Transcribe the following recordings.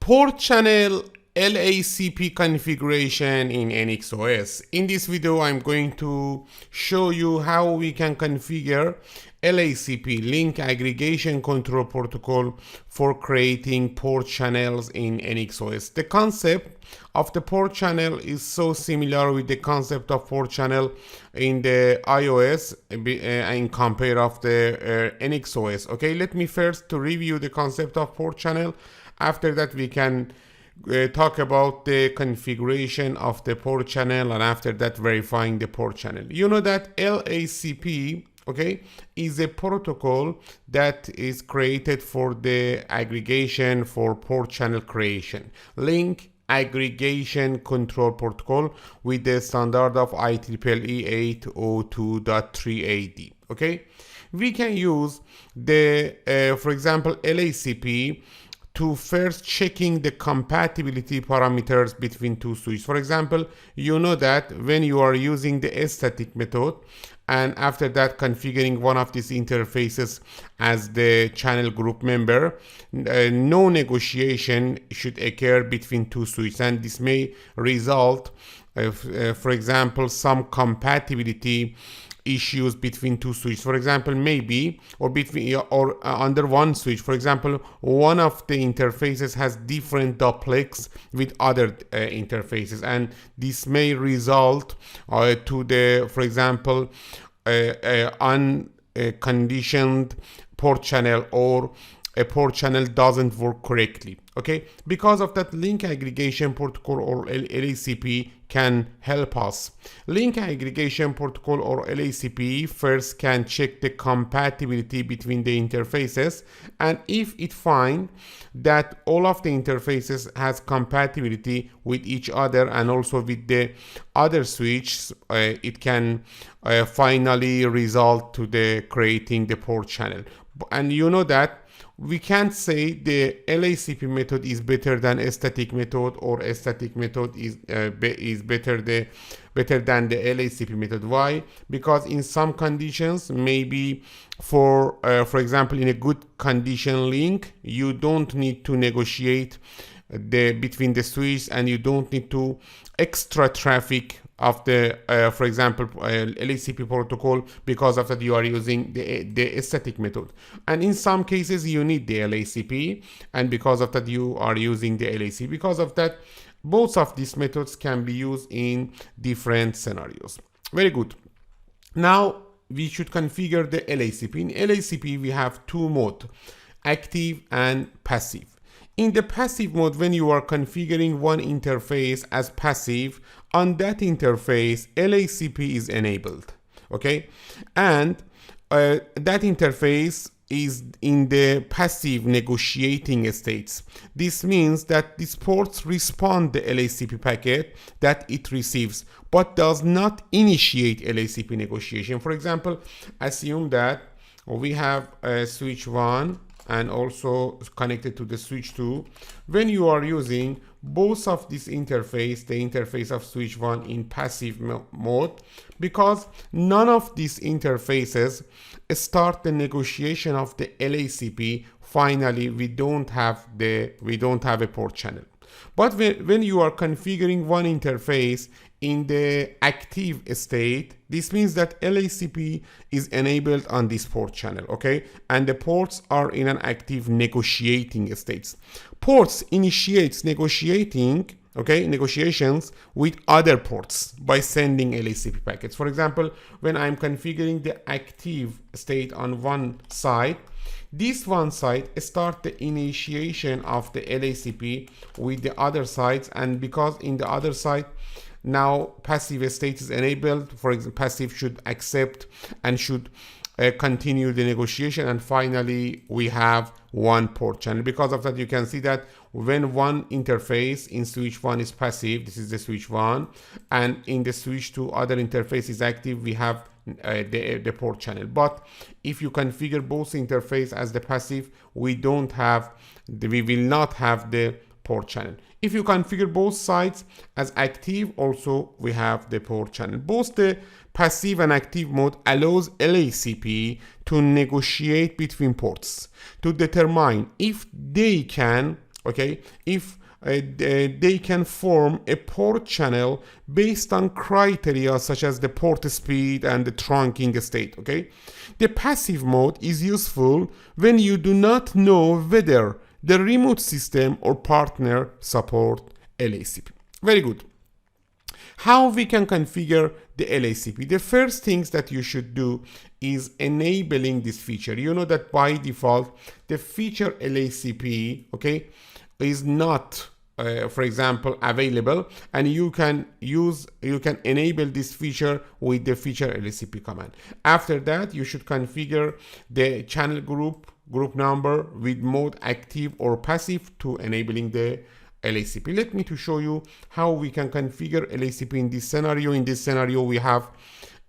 Port channel LACP configuration in NixOS. In this video, I'm going to show you how we can configure LACP, link aggregation control protocol, for creating port channels in NixOS. The concept of the port channel is so similar with the concept of port channel in the iOS in compare of the NixOS. Okay, let me first to review the concept of port channel. After that, we can talk about the configuration of the port channel, and after that verifying the port channel. You know that LACP, okay, is a protocol that is created for the aggregation for port channel creation, link aggregation control protocol with the standard of IEEE 802.3ad. Okay, we can use the for example LACP to first checking the compatibility parameters between two switches. For example, you know that when you are using the static method and after that configuring one of these interfaces as the channel group member, no negotiation should occur between two switches, and this may result for example some compatibility issues between two switches. For example, maybe or between or under one switch, for example, one of the interfaces has different duplex with other interfaces, and this may result to the, for example, unconditioned port channel, or a port channel doesn't work correctly. Okay, because of that, link aggregation protocol or LACP can help us. Link aggregation protocol or LACP first can check the compatibility between the interfaces, and if it finds that all of the interfaces has compatibility with each other and also with the other switch, it can finally result to the creating the port channel. And you know that we can't say the LACP method is better than a static method, or a static method is better than the LACP method. Why? Because in some conditions, maybe for example, in a good condition link, you don't need to negotiate between the switches, and you don't need to extra traffic of the for example LACP protocol, because of that you are using the static method. And in some cases you need the LACP, and because of that you are using the LACP. Because of that, both of these methods can be used in different scenarios. Very good. Now we should configure the LACP. In LACP we have two modes, active and passive. In the passive mode, when you are configuring one interface as passive, on that interface LACP is enabled. Okay, and that interface is in the passive negotiating states. This means that these ports respond the LACP packet that it receives, but does not initiate LACP negotiation. For example, assume that we have switch 1 and also connected to the switch 2. When you are using both of this interface, the interface of switch 1 in passive mode, because none of these interfaces start the negotiation of the LACP, finally we don't have a port channel. But when you are configuring one interface in the active state, this means that LACP is enabled on this port channel, okay? And the ports are in an active negotiating states. Ports initiates negotiations with other ports by sending LACP packets. For example, when I'm configuring the active state on one side, this one side start the initiation of the LACP with the other sides, and because in the other side now passive state is enabled, for example, passive should accept and should continue the negotiation, and finally we have one port channel. Because of that, you can see that when one interface in switch 1 is passive, this is the switch 1, and in the switch 2 other interface is active, we have the port channel. But if you configure both interface as the passive, we will not have the port channel. If you configure both sides as active, also we have the port channel. Both the passive and active mode allows LACP to negotiate between ports to determine if they can okay, if they can form a port channel based on criteria such as the port speed and the trunking state, okay? The passive mode is useful when you do not know whether the remote system or partner support LACP. Very good. How we can configure the LACP? The first things that you should do is enabling this feature. You know that by default, the feature LACP, okay, is not, for example, available, and you can enable this feature with the feature LACP command. After that, you should configure the channel group number with mode active or passive to enabling the LACP. Let me to show you how we can configure LACP in this scenario. In this scenario, we have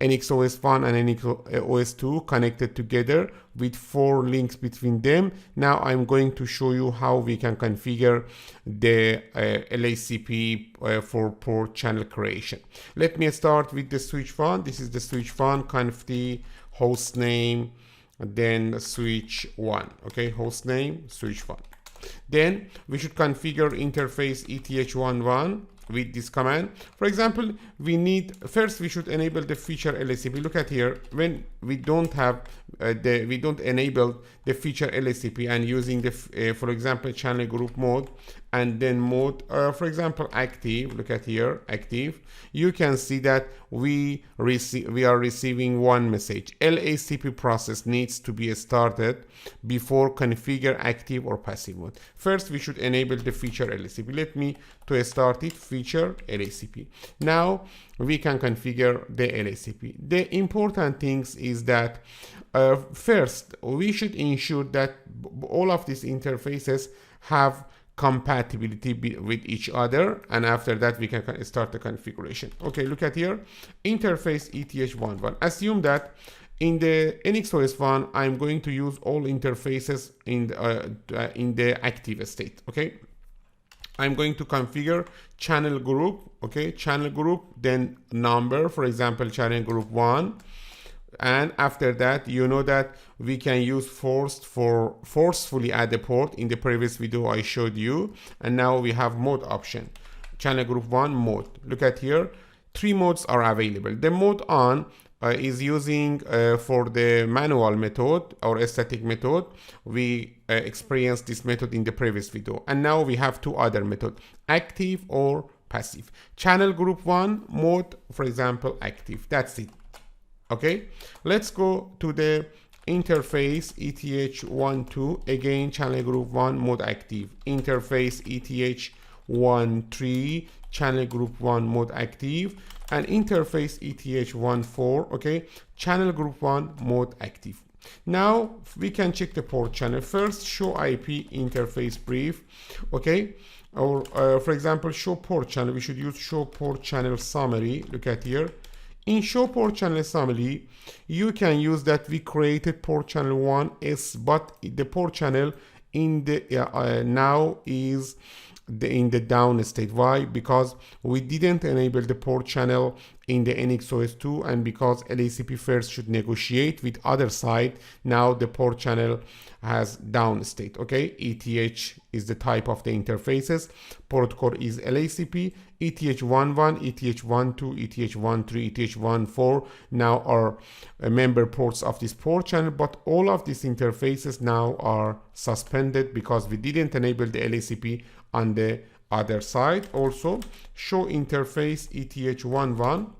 NXOS1 and NXOS2 connected together with 4 links between them. Now I'm going to show you how we can configure the LACP for port channel creation. Let me start with the switch 1. This is the switch 1, conf host name, then switch 1, okay, host name, switch 1. Then we should configure interface ETH11 with this command. For example, we should enable the feature LACP. Look at here, when we don't have we don't enable the feature LACP and using the for example channel group mode and then mode for example active. Look at here, active. You can see that we are receiving one message: LACP process needs to be started before configure active or passive mode. First, we should enable the feature LACP. Let me to start it, feature LACP. Now we can configure the LACP. The important things is that first we should ensure that all of these interfaces have compatibility with each other, and after that we can start the configuration. Okay, look at here, interface ETH11. Assume that in the NXOS1 I'm going to use all interfaces in the active state. Okay, I'm going to configure channel group, okay, channel group, then number, for example channel group 1, and after that you know that we can use forcefully add a port. In the previous video I showed you, and now we have mode option, channel group 1 mode. Look at here, 3 modes are available. The mode on is using for the manual method or static method. We experienced this method in the previous video, and now we have 2 other methods, active or passive. Channel group 1 mode, for example active. That's it. Okay, let's go to the interface ETH12. Again, channel group 1 mode active. Interface ETH13, channel group 1 mode active, and interface ETH14, okay, channel group 1 mode active. Now we can check the port channel. First, show IP interface brief, okay, or for example show port channel. We should use show port channel summary. Look at here. In show port channel summary, you can use that we created port channel 1s, but the port channel in the now is in the down state. Why? Because we didn't enable the port channel in the NXOS2, and because LACP first should negotiate with other side, now the port channel has down state. Okay, ETH is the type of the interfaces, port core is LACP, ETH11, ETH12, ETH13, ETH14 now are member ports of this port channel, but all of these interfaces now are suspended because we didn't enable the LACP on the other side. Also, show interface ETH11.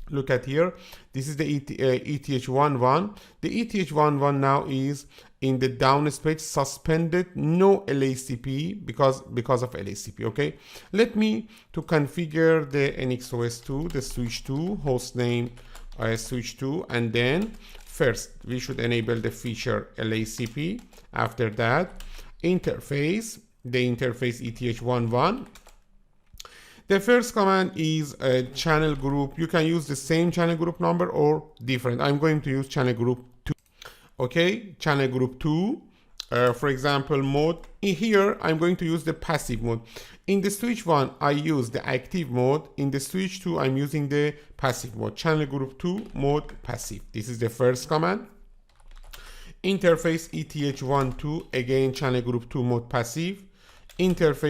Look at here, this is the ETH11. The ETH11 now is in the down state, suspended, no LACP because of LACP. Okay, let me to configure the NXOS2, the switch 2, host name switch 2, and then first we should enable the feature LACP. After that, interface, the interface ETH11. The first command is channel group. You can use the same channel group number or different. I'm going to use channel group 2. Okay, channel group 2. For example, mode. In here, I'm going to use the passive mode. In the switch 1, I use the active mode. In the switch 2, I'm using the passive mode. Channel group 2, mode passive. This is the first command. Interface ETH12, again channel group 2 mode passive. interface